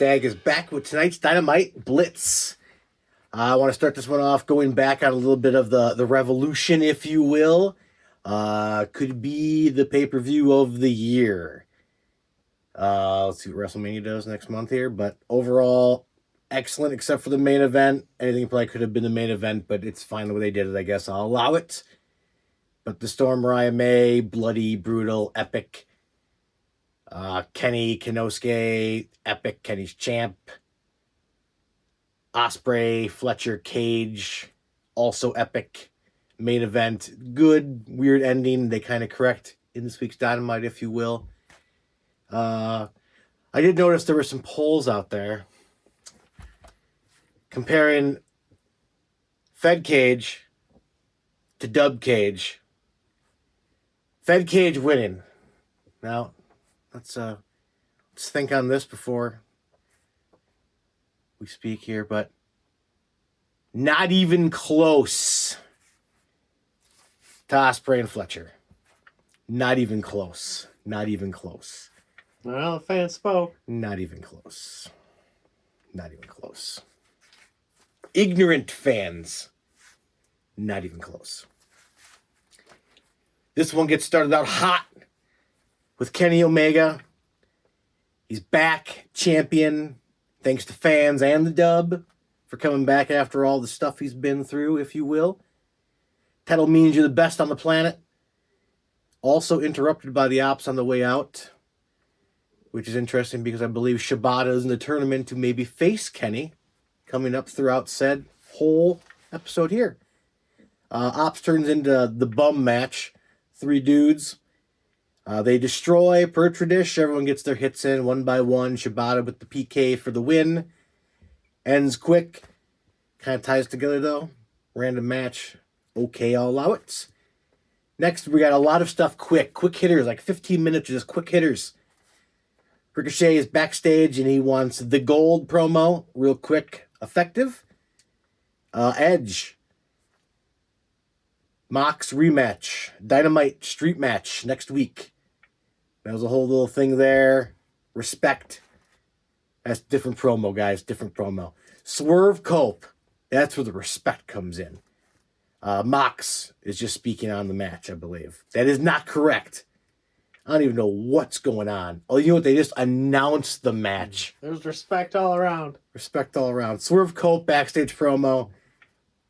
Stag is back with tonight's Dynamite Blitz. I want to start this one off going back on a little bit of the revolution, if you will. Could be the pay-per-view of the year. Let's see what WrestleMania does next month here. But overall, excellent except for the main event. Anything probably could have been the main event, but it's fine the way they did it, I guess. I'll allow it. But the Storm, Mariah May, bloody, brutal, epic. Kenny Kenosuke, epic. Kenny's champ. Osprey, Fletcher, Cage, also epic. Main event, good, weird ending. They kind of correct in this week's Dynamite, if you will. I did notice there were some polls out there comparing Fed Cage to Dub Cage. Fed Cage winning. Now, let's think on this before we speak here, but not even close to Osprey and Fletcher. Not even close. Not even close. Well, the fans spoke. Not even close. Not even close. Ignorant fans. Not even close. This one gets started out hot with Kenny Omega. He's back, champion. Thanks to fans and the dub for coming back after all the stuff he's been through, if you will. Title means you're the best on the planet. Also interrupted by the Ops on the way out, which is interesting because I believe Shibata is in the tournament to maybe face Kenny coming up throughout said whole episode here. Ops turns into the bum match. 3 dudes. They destroy, per tradition. Everyone gets their hits in one by one. Shibata with the PK for the win. Ends quick. Kind of ties together, though. Random match. Okay, I'll allow it. Next, we got a lot of stuff quick. Quick hitters, like 15 minutes of just quick hitters. Ricochet is backstage, and he wants the gold promo. Real quick, effective. Edge. Mox rematch. Dynamite street match next week. That was a whole little thing there. Respect. That's different promo, guys. Different promo. Swerve Cope. That's where the respect comes in. Mox is just speaking on the match, I believe. That is not correct. I don't even know what's going on. Oh, you know what? They just announced the match. There's respect all around. Respect all around. Swerve Cope backstage promo.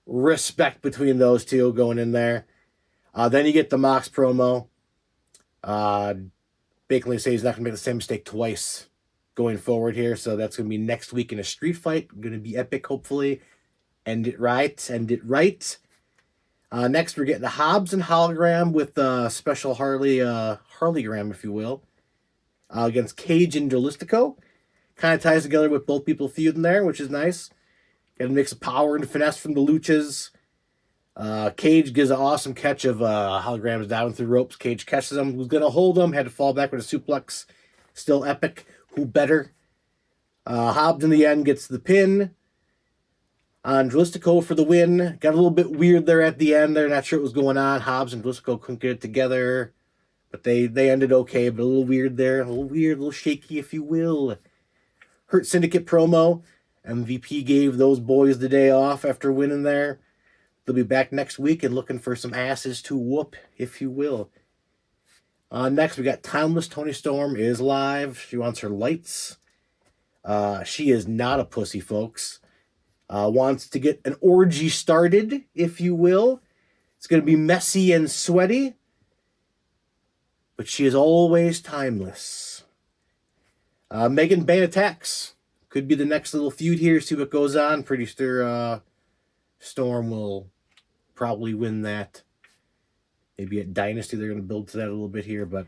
Respect between those two going in there. Then you get the Mox promo. Basically say he's not going to make the same mistake twice going forward here. So that's going to be next week in a street fight. Going to be epic, hopefully. End it right. End it right. Next, we're getting the Hobbs and hologram with special Harleygram, if you will, against Cage and Jalistico. Kind of ties together with both people feuding there, which is nice. Got a mix of power and finesse from the Luchas. Cage gives an awesome catch of holograms down through ropes. Cage catches him. Who's going to hold him? Had to fall back with a suplex. Still epic. Who better? Hobbs in the end gets the pin. Jalistico for the win. Got a little bit weird there at the end. They're not sure what was going on. Hobbs and Jalistico couldn't get it together. But they ended okay. But a little weird there. A little weird, a little shaky, if you will. Hurt Syndicate promo. MVP gave those boys the day off after winning there. They'll be back next week and looking for some asses to whoop, if you will. Next, we got Timeless Toni Storm is live. She wants her lights. She is not a pussy, folks. Wants to get an orgy started, if you will. It's going to be messy and sweaty. But she is always timeless. Megan Bain attacks. Could be the next little feud here. See what goes on. Pretty sure Storm will probably win that. Maybe at Dynasty they're going to build to that a little bit here. But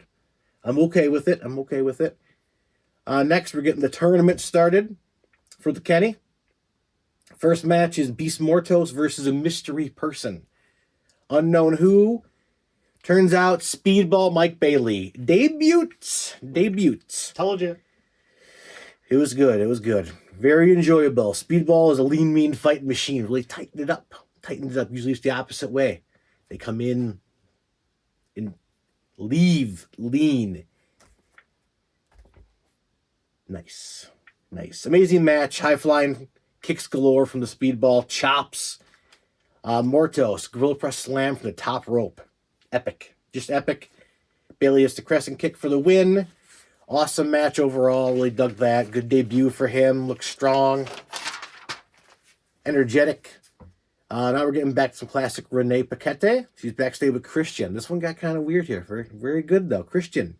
I'm okay with it. I'm okay with it. Next, we're getting the tournament started for the Kenny. First match is Beast Mortos versus a mystery person. Unknown who. Turns out Speedball Mike Bailey. Debuts. Told you. It was good. It was good. Very enjoyable. Speedball is a lean, mean fighting machine. Really tightened it up. Usually it's the opposite way. They come in and leave lean. Nice. Nice. Amazing match. High-flying kicks galore from the speedball. Chops. Mortos. Gorilla press slam from the top rope. Epic. Just epic. Bailey hits the crescent kick for the win. Awesome match overall. Really dug that. Good debut for him. Looks strong. Energetic. Now we're getting back to some classic Renee Paquette. She's backstage with Christian. This one got kind of weird here. Very, very good, though. Christian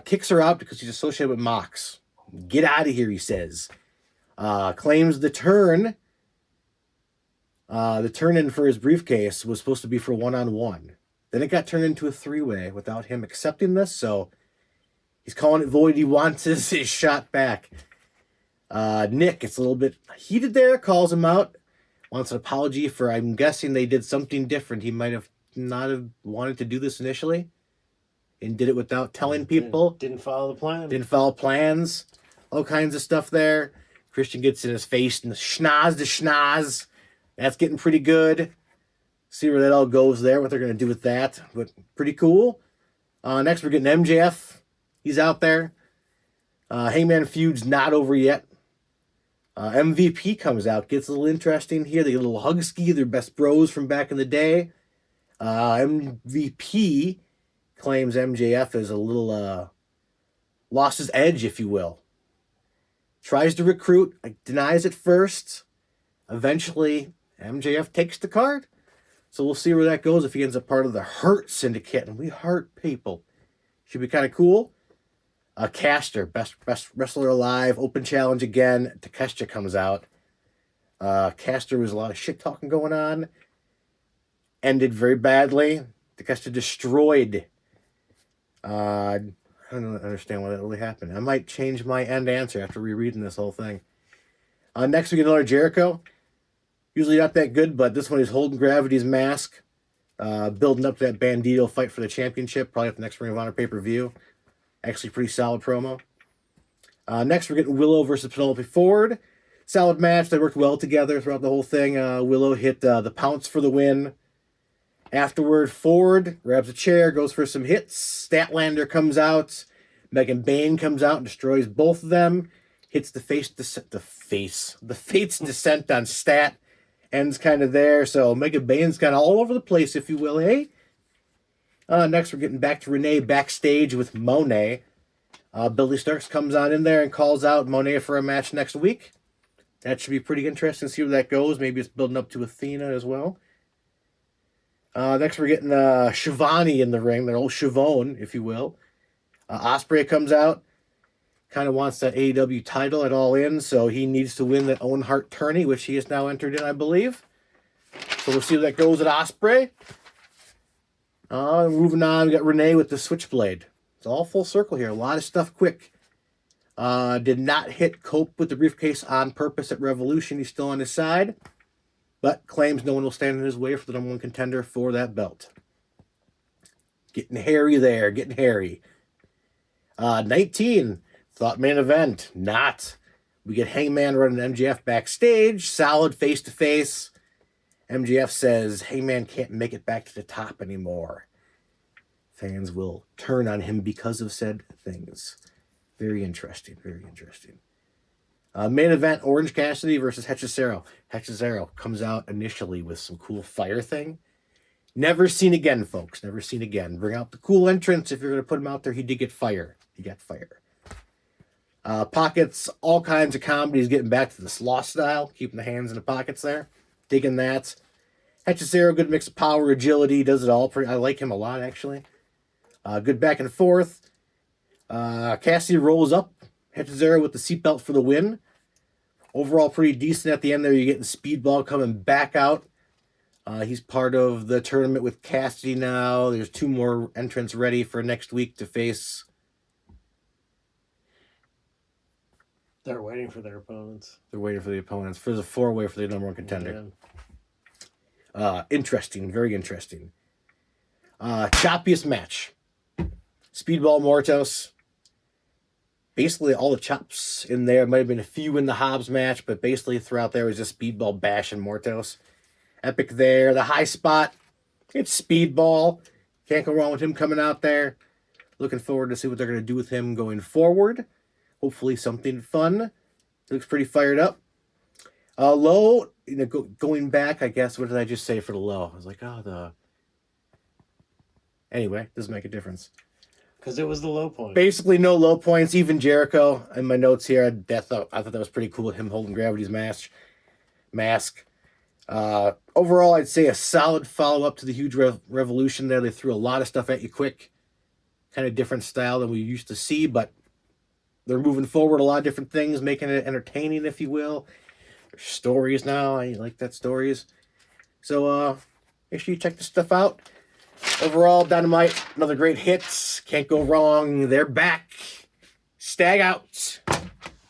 kicks her out because she's associated with Mox. Get out of here, he says. Claims the turn. The turn-in for his briefcase was supposed to be for one-on-one. Then it got turned into a three-way without him accepting this, so he's calling it void. He wants his shot back. Nick gets a little bit heated there, calls him out. Wants an apology for, I'm guessing they did something different. He might have not have wanted to do this initially and did it without telling people. Didn't follow the plan. Didn't follow plans. All kinds of stuff there. Christian gets in his face and the schnoz. That's getting pretty good. See where that all goes there, what they're going to do with that. But pretty cool. Next, we're getting MJF. He's out there. Hangman feud's not over yet. MVP comes out, gets a little interesting here. They get a little hug ski, their best bros from back in the day. MVP claims MJF is a little lost his edge, if you will. Tries to recruit, denies it first. Eventually, MJF takes the card. So we'll see where that goes if he ends up part of the Hurt Syndicate. And we hurt people. Should be kind of cool. Caster, best wrestler alive, open challenge again. Takeshita comes out. Caster was a lot of shit talking going on. Ended very badly. Takeshita destroyed. I don't understand why that really happened. I might change my end answer after rereading this whole thing. Next we get another Jericho. Usually not that good, but this one is holding Gravity's mask. Building up to that Bandito fight for the championship. Probably at the next Ring of Honor pay-per-view. Actually, pretty solid promo. Next, we're getting Willow versus Penelope Ford. Solid match. They worked well together throughout the whole thing. Willow hit the pounce for the win. Afterward, Ford grabs a chair, goes for some hits. Statlander comes out. Megan Bayne comes out and destroys both of them. Hits the Fate's Descent on Stat. Ends kind of there. So Megan Bayne's kind of all over the place, if you will, hey? Next, we're getting back to Renee backstage with Monet. Billy Starks comes on in there and calls out Monet for a match next week. That should be pretty interesting to see where that goes. Maybe it's building up to Athena as well. Next, we're getting Shivani in the ring. Their old Schiavone, if you will. Ospreay comes out. Kind of wants that AEW title at All In, so he needs to win that Owen Hart tourney, which he has now entered in, I believe. So we'll see where that goes at Ospreay. Moving on, we got Renee with the Switchblade. It's all full circle here. A lot of stuff quick. Did not hit Cope with the briefcase on purpose at Revolution. He's still on his side. But claims no one will stand in his way for the number one contender for that belt. Getting hairy there. Getting hairy. 19. Thought main event. Not. We get Hangman running MJF backstage. Solid face-to-face. MJF says Hangman can't make it back to the top anymore. Fans will turn on him because of said things. Very interesting. Very interesting. Main event, Orange Cassidy versus Hechicero. Hechicero comes out initially with some cool fire thing. Never seen again, folks. Never seen again. Bring out the cool entrance. If you're going to put him out there, he did get fire. He got fire. Pockets, all kinds of comedy. He's getting back to the sloth style. Keeping the hands in the pockets there. Digging that. Hechicero, good mix of power, agility. Does it all. I like him a lot, actually. Good back and forth. Cassidy rolls up. Hechicero with the seatbelt for the win. Overall, pretty decent at the end there. You're getting Speedball coming back out. He's part of the tournament with Cassidy now. There's 2 more entrants ready for next week to face. They're waiting for their opponents. They're waiting for the opponents. For the 4-way for the number 1 contender. Yeah. Interesting. Very interesting. Choppiest match. Speedball Mortos. Basically, all the chops in there. Might have been a few in the Hobbs match, but basically throughout there was just Speedball bashing Mortos. Epic there. The high spot. It's Speedball. Can't go wrong with him coming out there. Looking forward to see what they're going to do with him going forward. Hopefully something fun. Looks pretty fired up. Low, going back, I guess, what did I just say for the low? I was like, Anyway, doesn't make a difference. Because it was the low point. Basically, no low points. Even Jericho, in my notes here, I thought that was pretty cool, him holding Gravity's mask. Overall, I'd say a solid follow-up to the huge revolution there. They threw a lot of stuff at you quick. Kind of different style than we used to see, but they're moving forward a lot of different things, making it entertaining, if you will. There's stories now. I like that, stories. So make sure you check this stuff out. Overall, Dynamite, another great hits. Can't go wrong. They're back. Stag out.